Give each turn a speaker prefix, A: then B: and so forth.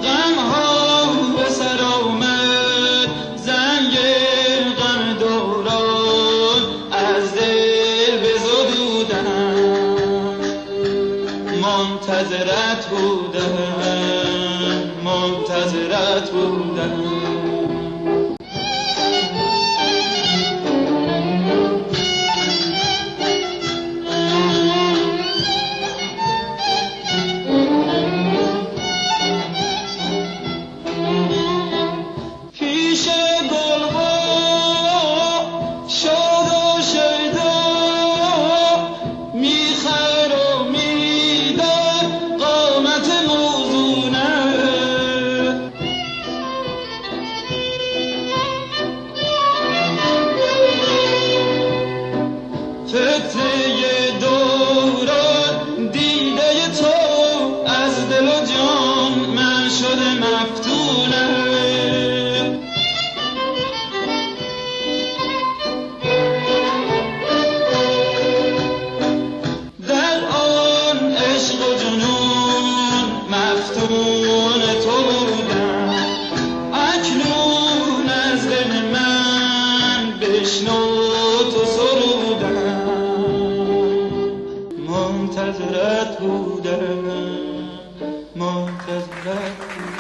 A: غمها به سر آمد، زنگ غم دوران از دل بزدودم، منتظرت بودم، منتظرت بودم. فتنه دوران دیده تو از دل و جان من شده مفتونه، در آن عشق و جنون مفتون تو بودم، اکنون از دل من بشنو تو سرودم، منتظرت بودم، منتظرت بودم.